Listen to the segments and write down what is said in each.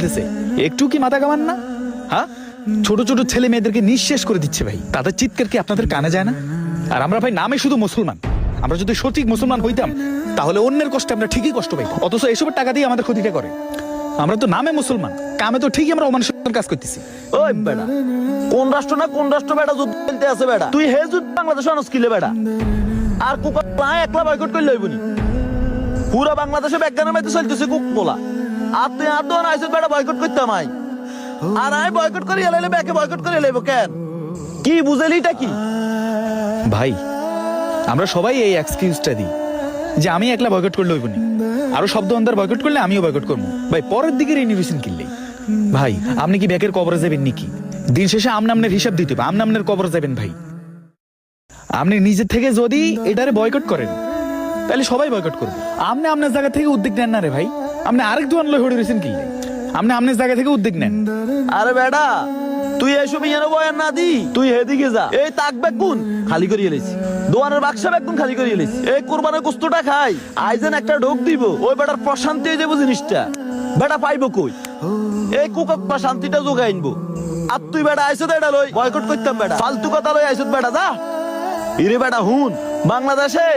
চলতেছে, একটু কি মাথা কামান না? হ্যাঁ, ছোট ছোট ছেলে মেয়েদেরকে নিঃশেষ করে দিচ্ছে ভাই। তাদের চিৎকার কি আপনাদের কানে যায় না? আর আমরা ভাই নামে শুধু মুসলমান, আমরা যদি সঠিক মুসলমান হইতাম তাহলে অন্যের কষ্টে আমরা ঠিকই কষ্ট পাই, অথচ এসবের টাকা দিয়ে আমাদের ক্ষতিটা করে। আমরা তো নামে মুসলমান, কামে তো ঠিকই আমরা অমানুষের কাজ করতেছি। ওই বেটা, কোন রাষ্ট্র না কোন রাষ্ট্র বেটা যুদ্ধ চলতে আছে বেটা, তুই হে যুদ্ধ বাংলাদেশ অনস্কিলে বেটা। আর কোকা একলা বয়কট করে লইবনি, পুরা বাংলাদেশে বিজ্ঞানের মধ্যে চলতেছে কোলা। আর তুই আর দোয়ান আইসত বেটা বয়কট করতাম আই, আর আই বয়কট করে এলাইলে ব্যাকে বয়কট করে এলাইব কেন? কি বুঝেলিটা কি ভাই? আমরা সবাই এই এক্সকিউজটা দিই যে আমি একলা বয়কট করলে হইব না, আরো শব্দ অন্তর বয়কট করলে আমিও বয়কট করবো। ভাই পরের দিকের ইনভিশন কিনলেই ভাই আপনি কি ব্যাকের কবরে যাবেন নাকি? দিন শেষে আমনামনের হিসাব দিতে হবে, আমনামনের কবরে যাবেন ভাই। আপনি নিজে থেকে যদি এটারে বয়কট করেন তাহলে সবাই বয়কট করবে। আপনি আপনার জায়গা থেকে উদ্যোগ নেন না রে ভাই, আপনি আরেক দোয়ান লই হড়ে রয়েছেন কিনলে, আপনি আপনার জায়গা থেকে উদ্যোগ নেন। আরে বেটা, তুই এসব ইয়ানো বয়ান না দি, তুই হেদিকে যা। এই তাক বেগুন খালি করিয়ে এলিস, দোয়ানের বাক্সা বেগুন খালি করিয়ে এলিস। এই কোরবানের কুস্তুটা খাই আইজেন একটা ঢোক দিব, ওই বেটার প্রশান্তি হয়ে যাবো জিনিসটা। বেটা পাইবো কই এই কুকা শান্তিটা যোগাই আনবো? আর তুই বেটা আইসো এটা লই বয়কট করতাম বেটা, ফালতু কথা লই আইসো বেটা যা। ইরে বেটা হুন, বাংলাদেশে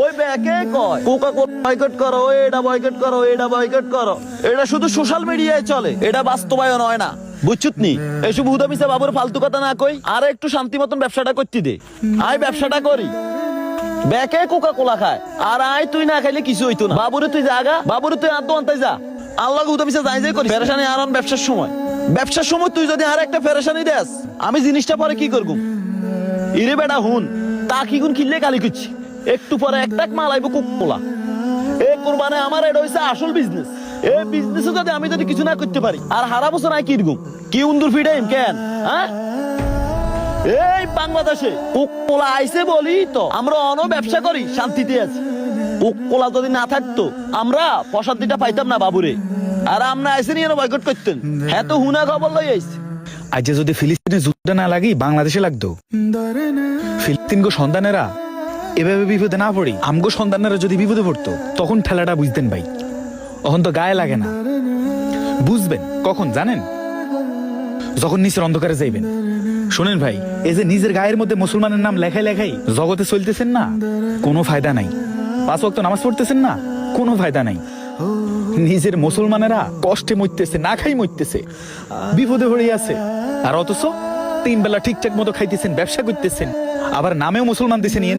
ওই ব্যাকে কয় কোকা বয়কট করো, এটা বয়কট করো, এটা বয়কট করো। এটা শুধু সোশ্যাল মিডিয়ায় চলে, এটা বাস্তবায়ন হয় না, বুঝছুত নি? এসব হুদা মিশা বাবুর ফালতু কথা না কই, আর একটু শান্তি মতন ব্যবসাটা করতে দে। আই ব্যবসাটা করি, ব্যাকে কোকা কোলা খায়, আর আয় তুই না খাইলে কিছু হইতো না। বাবুরে তুই জাগা, বাবুরে তুই আনতো আনতে যা, আল্লাহ হুদা মিশা যাই যাই করি ফেরেশানি আর ব্যবসার সময়। ব্যবসার সময় তুই যদি আর একটা ফেরেশানি দেস, আমি জিনিসটা পরে কি করবো? ইরে বেটা হুন, তা কি গুণ কিনলে গালি করছি, একটু পরে একটা মাল আইব কোলা। এই কোরবানে আমার এটা হইছে আসল বিজনেস। এই বিজনেসে যদি আমি যদি কিছু না করতে পারি, আর হারা বছর নাই কিরকম কি উন্দুর ফিডাইম কেন? হ্যাঁ, এই বাংলাদেশে কোলা আইছে বলি তো আমরা অন ব্যবসা করি, শান্তিতে আছি। কোলা যদি না থাকতো আমরা প্রসাদিটা পাইতাম না বাবুরে, আর আমরা আইসে নিয়ে বয়কট করতেন। হ্যাঁ তো হুনা খবর লই আইছে। আজ যদি ফিলিস্তিনে যুদ্ধ না লাগি বাংলাদেশে লাগতো, ফিলিস্তিন গো সন্তানেরা এভাবে বিপদে না পড়ি আমগো সন্তানেরা যদি বিপদে পড়তো তখন ঠেলাটা বুঝতেন ভাই। এখন তো গায়ে লাগে না, বুঝবেন কখন জানেন? যখন নিচের অন্ধকারে যাইবেন। শোনেন ভাই, এই যে নিজের গায়ের মধ্যে মুসলমানের নাম লেখাই লেখাই জগতে চলতেছেন না, কোনো ফায়দা নাই। 5 ওয়াক্ত নামাজ পড়তেছেন না, কোনো ফায়দা নাই। নিজের মুসলমানেরা কষ্টে মরতেছে, না খাই মরতেছে, বিপদে পড়ে আছে, আর অথচ 3 বেলা ঠিকঠাক মতো খাইতেছেন, ব্যবসা করতেছেন, আবার নামেও মুসলমান দিছেন।